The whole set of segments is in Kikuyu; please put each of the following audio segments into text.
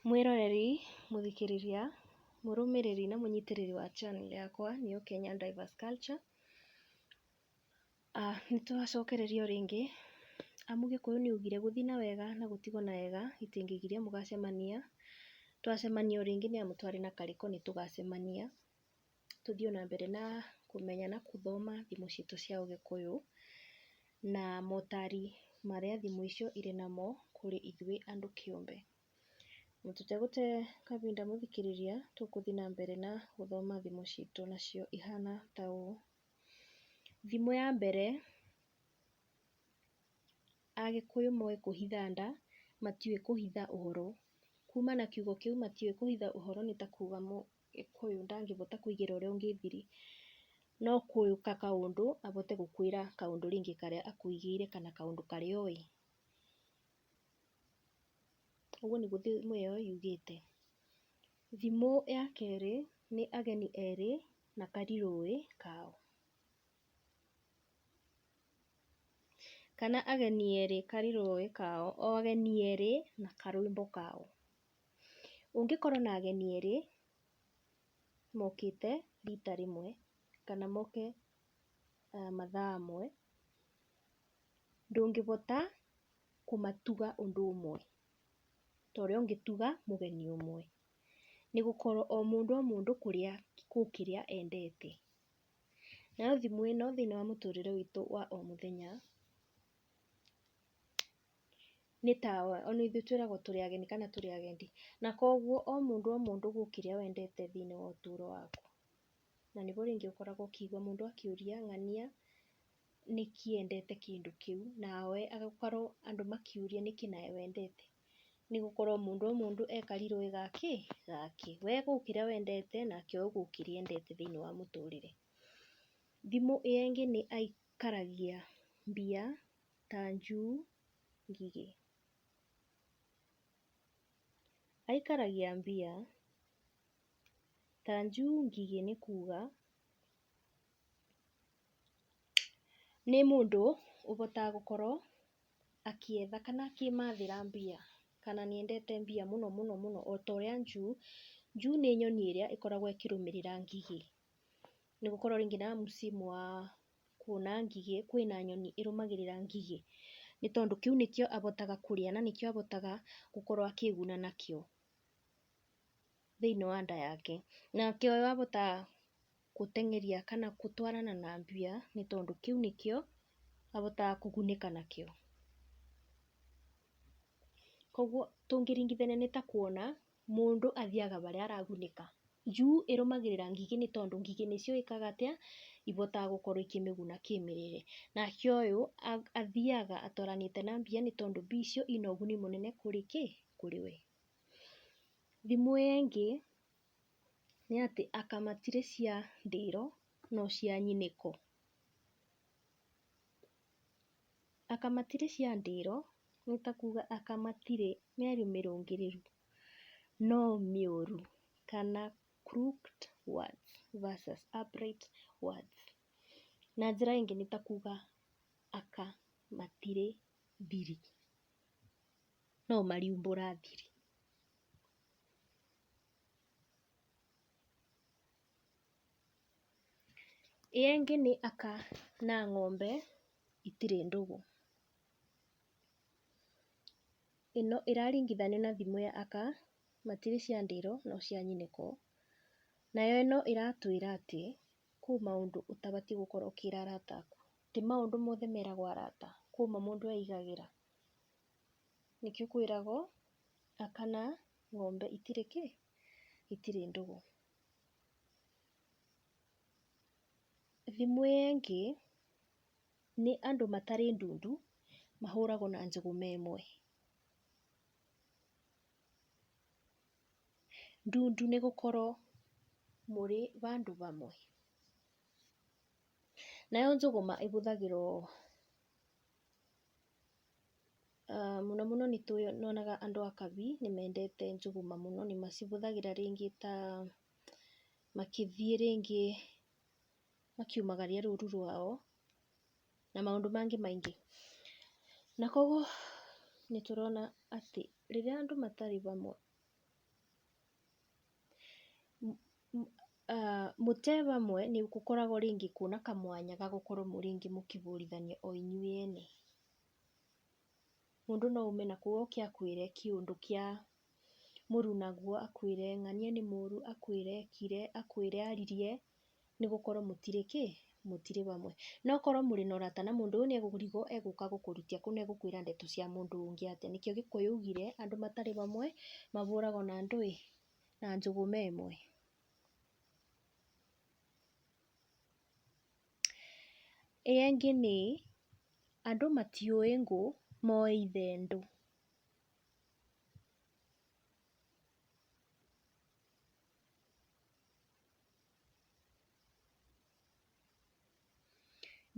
Mwĩroreri, mũthikĩrĩria, mũrũmĩrĩri na mũnyitĩrĩri wa channel yakwa nĩyo Kenya Diverse Culture. Nĩtwacokereria o rĩngĩ amu Gĩkũyũ nĩaugire gũthiĩ na wega na gũtigwo na wega itingĩgiria mũgacemania. Twacemania o rĩngĩ nĩamu twarĩ na karĩko nĩtũgacemania, tũthiĩ na mbere na kũmenya na gũthoma thimo citũ cia Ũgĩkũyũ na motari marĩa thimo icio irĩ namo kũrĩ ithuĩ andũ kĩũmbe. Tũtegũte kahinda mũthikĩrĩria, tũgũthiĩ na mbere na gũthoma thimo citũ, nacio ihana ta ũũ. Thimo ya mbere: Agĩkũyũ moĩ kũhitha nda, matiũĩ kũhitha ũhoro. Kuma na kiugo kĩu matiũĩ kũhitha ũhoro nĩ ta kuga Mũgĩkũyũ ndangĩhota kũigĩra ũrĩa ũngĩ thiri, no gũka kaũndũ ahote gũkwĩra kaũndũ rĩngĩ karĩa akũigĩire kana kaũndũ karĩa oĩ. Ũguo nĩguo thimo ĩyo yugĩte. Thimo ya kerĩ nĩ ageni erĩ na karirũĩ kao, kana ageni erĩ karirũĩ kao, o ageni erĩ na karwĩmbo kao. Ũngĩkorwo na ageni erĩ mokĩte rita rĩmwe kana moke mathaa mwe, ndũngĩhota kũmatuga ũndũ ũmwe ta ũrĩa ũngĩtuga mũgeni ũmwe, nĩgũkorwo o mũndũ kwĩ kĩrĩa endete. Nayo thimo ĩno thĩinĩ wa mũtũrĩre witũ wa o mũthenya nĩ ta ona ithuĩ twĩragwo tũrĩ ageni kana tũrĩ agendi, na koguo o mũndũ gwĩ kĩrĩa wendete thĩinĩ wa ũtũro waku. Na nĩho rĩngĩ ũkoragwo ũkĩigua mũndũ akĩũria ng'ania nĩkĩ endete kĩndũ kĩu, nawe agakorwo andũ makĩũria nĩkĩ nawe wendete, nĩgũkorwo o mũndũ e karirũĩ gake, we gwĩ kĩrĩa wendete nake o gwĩ kĩrĩa endete thĩinĩ wa mũtũrĩre. Thimo ĩyo ĩngĩ nĩ aikaragia mbia ta njui ngigĩ. Aikaragia mbia ta njui ngigĩ nĩ kuga nĩ mũndũ ũhotaga gũkorwo akĩetha kana akĩmathĩra mbia, kana nĩendete mbia mũno mũno o ta ũrĩa njui nĩ nyoni ĩrĩa ĩkoragwo ĩkĩrũmĩrĩra ngigĩ, nĩgũkorwo rĩngĩ na msimu wa kuona ngigĩ kwĩna nyoni ĩrũmagĩrĩra ngigĩ, nĩ tondũ kĩu nĩkĩo ahotaga kũrĩa na nĩkĩo ahotaga gũkorwo akĩguna nakĩo thĩinĩ wa nda yake. Nake ũyũ ahotaga gũteng'eria kana gũtwarana na mbia nĩ tondũ kĩu nĩkĩo ahotaga kũgunĩka nakĩo. Koguo tũngĩringithania nĩ ta kuona mũndũ athiaga harĩa aragunĩka. Njui ĩrũmagĩrĩra ngigĩ nĩ tondũ ngigĩ nĩcio ĩkaga atĩa, ihotaga gũkorwo ikĩmĩguna kĩmĩrĩre, nake ũyũ athiaga atwaranĩte na mbia nĩ tondũ mbia icio ina ũguni mũnene kũrĩ we. Thimo ĩyo ĩngĩ nĩ atĩ aka matirĩ cia ndĩro no cia nyinĩko. Aka matirĩ cia ndĩro nĩ ta kuga aka matirĩ mĩario mĩrũngĩrĩru no mĩũru, kana crooked words versus upright words. Na njĩra ĩngĩ nĩ ta kuga aka matirĩ thiri no mariumbũra thiri. Ĩyo ĩngĩ nĩ aka na ng'ombe itirĩ ndũgũ. Ĩno ĩraringithanio na thimo ya aka matirĩ cia ndĩro no cia nyinĩko. Nayo ĩno ĩratwĩra atĩ kwĩ maũndũ ũtabatiĩ gũkorwo ũkĩra arata aku, ti maũndũ mothe meragwo arata, kwĩ mo mũndũ eigagĩra. Nĩkĩo kwĩragwo aka na ng'ombe itirĩ ndũgũ. Thimo ĩyo ĩngĩ nĩ andũ matarĩ ndundu mahũragwo na njũgũ me ĩmwe. Ndundu nĩ gũkorwo mũrĩ handũ hamwe. Nayo njũgũma ĩhũthagĩrwo mũno mũno nĩtuonaga andũ a kabi nĩmendete njũgũma mũno, nĩmacihũthagĩra rĩngĩ ta makĩthiĩ rĩngĩ makiumagaria rũru rwao na maũndũ mangĩ maingĩ. Na koguo nĩtũrona atĩ rĩrĩa andũ matarĩ hamwe mũte bamwe nĩ gũkoragwo rĩngĩ kwĩna kamwanya ga gũkorwo rĩngĩ mũkĩbũrithania o inyuĩ ene. Mũndũ no aume nakũu oke akwĩre kĩũndũ kĩa mũru naguo, akwĩre ng'ania nĩ mũru, akwĩre ekire, akwĩre aririe, nĩ gũkorwo mũtirĩ bamwe. No korwo mũrĩ na ũrata na mũndũ ũyũ, nĩ egũka gũkũrutia kũu na egũkwĩra ndeto cia mũndũ ũngĩ atĩ. Nĩkĩo Gĩkũyũ augire andũ matarĩ bamwe mabũragwo na ndũĩ, na njũgũ me ĩmwe. Ĩyo ĩngĩ nĩ andũ matiũĩ ngũ, moĩ ithendũ.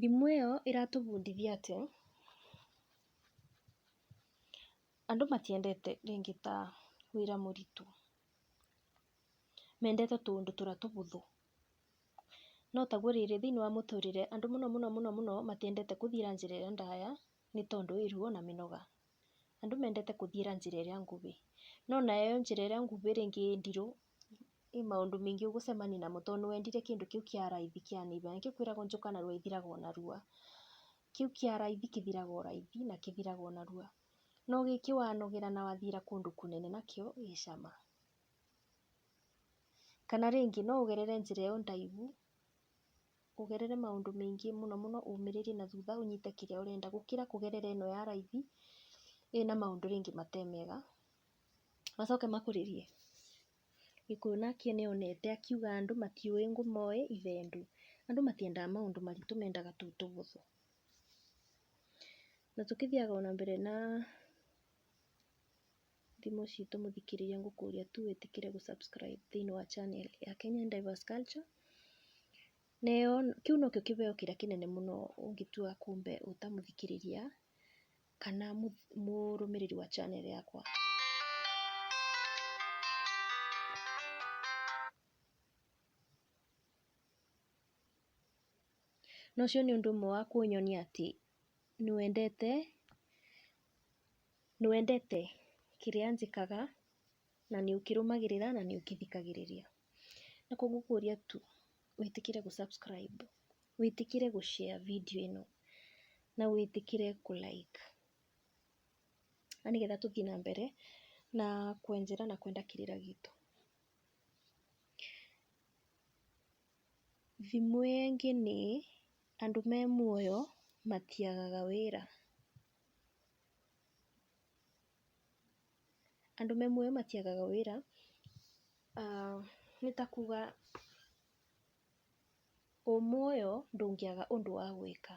Thimũ ĩyo ĩratũbundithia atĩ andũ matiendete rĩngĩ ta wĩra mũritũ, mendete tũũndũ tũrĩa tũbũthũ. No taguo rĩrĩ thĩinĩ wa mũtũrĩre andũ mũno matiendete gũthiĩra njĩra ĩrĩa ndaya nĩ tondũ ĩ ruo na mĩnoga. Andũ mendete gũthiĩra njĩra ĩrĩa nguhĩ. No nayo njĩra ĩrĩa nguhĩ rĩngĩ ĩ ndirũ, ĩ maũndũ maingĩ ũgũcemania namo tondũ nĩwendire kĩndũ kĩu kĩa raithi kĩa naihenya. Nĩkĩo kwĩragwo njoka narua ithiraga o narua. Kĩu kĩa raithi kĩthiraga o raithi na kĩthiraga o narua. No gĩkĩ wanogera na wathiĩra kũndũ kũnene nakĩo gĩ cama. Kana rĩngĩ no ũgerere njĩra ĩyo ndaihu, ũgerere maũndũ maingĩ mũno umĩrĩrie na thutha ũnyite kĩrĩa ũrenda, gũkĩra kũgerera ĩno ya raithi ĩna maũndũ rĩngĩ matarĩ mega, macoke makũrĩrie. Gĩkũyũ nakĩo nĩonete akiuga andũ matiũĩ ngũ, moĩ ithendũ. Andũ matiendaga maũndũ maritũ, mendaga tũu tũbũthũ. Na tũkĩthiaga o na mbere na thimũ citũ mũthikĩrĩria, ngũkũria tu wĩtĩkĩre gũ subscribe thĩinĩ wa channel ya Kenyan Diverse Culture. Nayo kĩu nokĩo kĩbeo kĩrĩa kĩnene mũno ũngĩtua kumbe ũtamũthikĩrĩria kana mũrũmĩrĩri wa channel yakwa. Na ũcio nĩ ũndũ ũmwe wa kũnyonia atĩ nĩwendete kĩrĩa njĩkaga na nĩ ũkĩrũmagĩrĩra na nĩ ũkĩthikagĩrĩria. Na kuo ngũkũria tu wĩtĩkĩre gũ subscribe, wĩtĩkĩre gũ share video ĩno na wĩtĩkĩre kũ-like, na nĩgetha tũthiĩ na mbere na kwenjera na kwendakĩrĩra gitu. Thimũ ĩngĩ nĩ andũ me muoyo matiagaga wĩra. Andũ me muoyo matiagaga wĩra, nĩ ta kuga wĩ muoyo ndũngĩaga ũndũ wa gwĩka.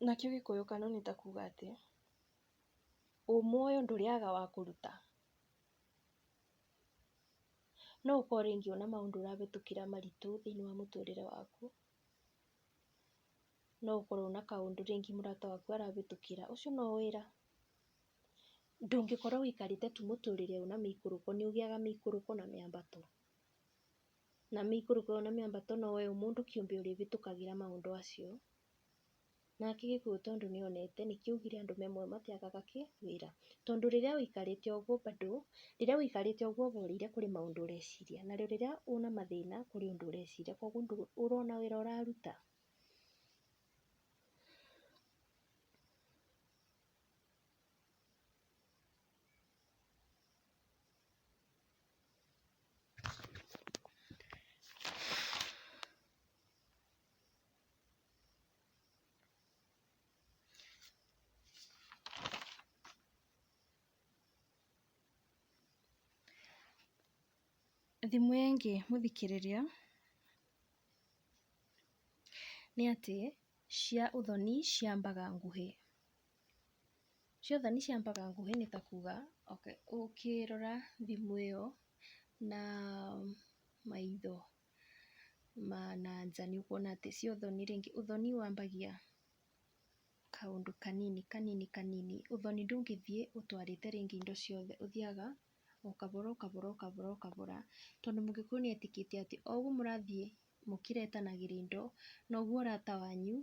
Nakĩo Gĩkũyũ kanua nĩ ta kuga atĩ wĩ muoyo ndũrĩaga wa kũruta. No ũkorwo rĩngĩ ona maũndũ ũrabĩtũkĩra maritũ thĩinĩ wa mũtũrĩre waku, no ũkorwo na kaũndũ rĩngĩ mũrata waku arabĩtũkĩra, ũcio no wĩra. Ndũngĩkorwo ũikarĩte tu mũtũrĩre ũyũ na mĩikũrũko, nĩ ũgĩaga mĩikũrũko na mĩambato. Na mĩikũrũko na mĩambato no we mũndũ kĩũmbe ũrĩbĩtũkagĩra maũndũ acio. Nake Gĩkũyũ tondũ nĩonete nĩkĩo augire andũ me muoyo matiagaga wĩra. Tondũ rĩrĩa ũikarĩte ũguo bado, rĩrĩa ũikarĩte ũguo ũboreire kũrĩ maũndũ ũreciria. Narĩo rĩrĩa una mathĩna kũrĩ ũndũ ũreciria, koguo ũrona wĩra ũraruta. Thimũ ĩngĩ mũthikĩrĩria nĩ atĩ cia ũthoni ciambaga nguhĩ. Cia ũthoni ciambaga nguhĩ nĩ ta kuga ũkĩrora thimũ ĩyo na maitho ma nanja nĩ ũkuona atĩ cia ũthoni rĩngĩ, ũthoni wambagia kaũndũ kanini kanini kanini. Ũthoni ndũngĩthiĩ ũtwarĩte rĩngĩ indo ciothe, ũthiaga o kabora o kabora o kabora o kabora. Tondũ Mũgĩkũyũ nĩetĩkĩtie atĩ o ũguo mũrathiĩ mũkĩretanagĩria indo, noguo ũrata wanyu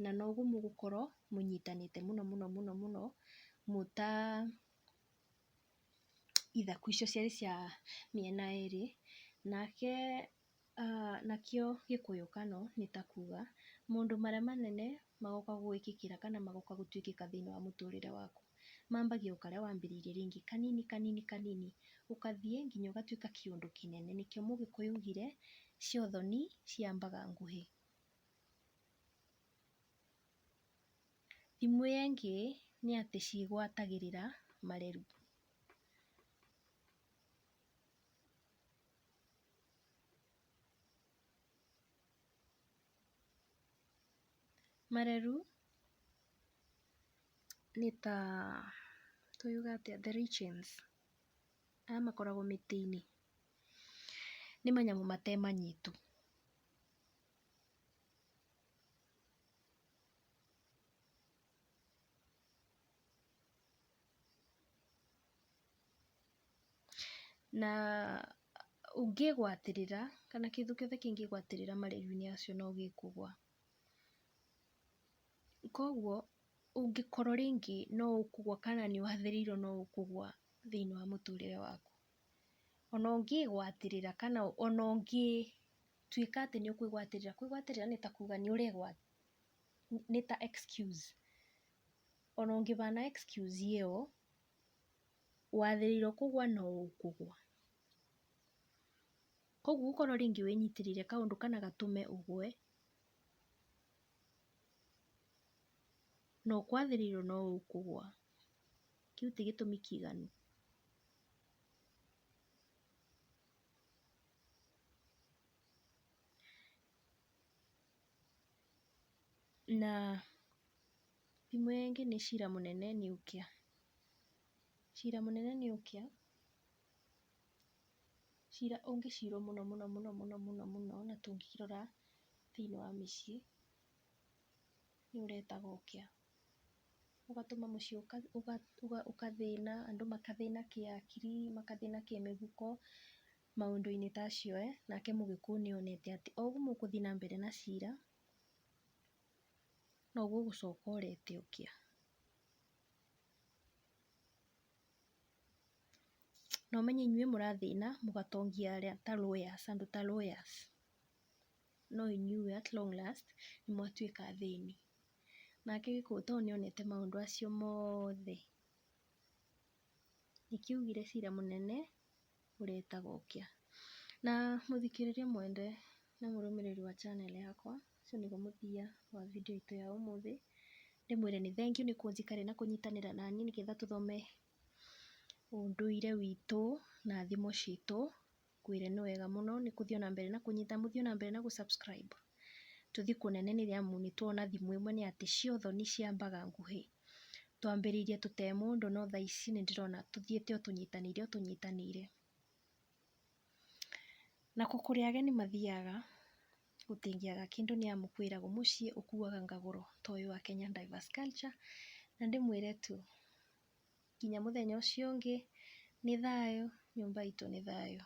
na noguo mũgũkorwo mũnyitanĩte mũno ithaku icio ciarĩ cia mĩena ĩrĩ, nake nakĩo gĩkũyũkano nĩ ta kuga maũndũ marĩa manene magoka gwĩkĩkĩra kana magoka gũtuĩkĩka thĩinĩ wa mũtũrĩre waku, mambagia o karĩa wambĩrĩirie rĩngĩ kanini kanini kanini, ũkathiĩ nginya ũgatuĩka kĩũndũ kĩnene. Nĩkĩo Mũgĩkũyũ augire cia ũthoni ciambaga nguhĩ. Thimo ĩyo ĩngĩ nĩ atĩ cigwatagĩrĩra mareru. Mareru nĩ ta tuuge atĩa, the lichens aya makoragwo mĩtĩ-inĩ, nĩ manyamũ matemanyitu. Na ũngĩgwatĩrĩra kana kĩndũ gĩothe kĩngĩgwatĩrĩra mareru-inĩ acio no gĩkũgũa. Koguo ũngĩkorwo rĩngĩ no ũkũgũa kana nĩ ũhathĩrĩirwo no ũkũgũa thĩinĩ wa mũtũrĩre waku, ona ũngĩgwatĩrĩra kana ona ũngĩtuĩka atĩ nĩ ũkwĩgwatĩrĩra, kwĩgwatĩrĩra nĩ ta kuga nĩ ta excuse, ona ũngĩbana excuse ĩyo wathĩrĩirwo kũgũa no ũkũgũa. Koguo ũkorwo rĩngĩ wĩnyitĩrĩire kaũndũ kana gatũme ũgwe, no kwathĩrĩirwo no ũkũgũa, kĩu ti gĩtũmi kĩiganu. Na thimo ĩngĩ nĩ cira mũnene nĩ ũkĩa. Cira mũnene nĩ ũkĩa, cira ũngĩcirwo mũno mũno mũno mũno mũno mũno na tũngĩrora thĩinĩ wa mĩciĩ nĩ ũrehaga ũkĩa, ũgatũma mũciĩ ũkathĩna, andũ makathĩna kĩakiri, makathĩna kĩmĩhuko, maũndũ-inĩ ta acio. Nake Mũgĩkũyũ nĩ onete atĩ o ũguo mũgũthiĩ na mbere na cira noguo ũgũcoka ũrete ũkĩa. Na ũmenye inyuĩ mũrathĩna mũgatongia arĩa ta lawyers, andũ ta lawyers, no inyuĩ at long last nĩ mwatuĩka athĩni. Nake Gĩkũyũ tondũ nĩ onete maũndũ acio mothe, nĩkĩo augire cira mũnene ũretaga ũkĩa. Na mũthikĩrĩria mwende na mũrũmĩrĩri wa channel yakwa, ũcio nĩguo mũthia wa video itũ ya ũmũthĩ. Ndĩmwĩre nĩ thengiũ nĩ kũnjikare na kũnyitanĩra naniĩ nĩgetha tũthome ũndũire witũ na thimo citũ. Ngwĩre nĩ wega mũno nĩ kũthiĩ na mbere na kũnyita, mũthiĩ na mbere na gũ subscribe. Tũthiĩ kũnene nĩ amu nĩ tuona thimo ĩmwe nĩ atĩ cia ũthoni ciambaga nguhĩ. Twambĩrĩirie tũtarĩ mũndũ no thaa ici nĩ ndĩrona tũthiĩte o tũnyitanĩire. Nako kũrĩa ageni mathiaga gũtingĩaga kĩndũ nĩ amu kwĩragwo mũciĩ ũkuaga ngagũro ta ũyũ wa Kenya Diverse Culture. Na ndĩmwĩre tu nginya mũthenya ũcio ũngĩ, nĩ thayũ, nyũmba itũ nĩ thayũ.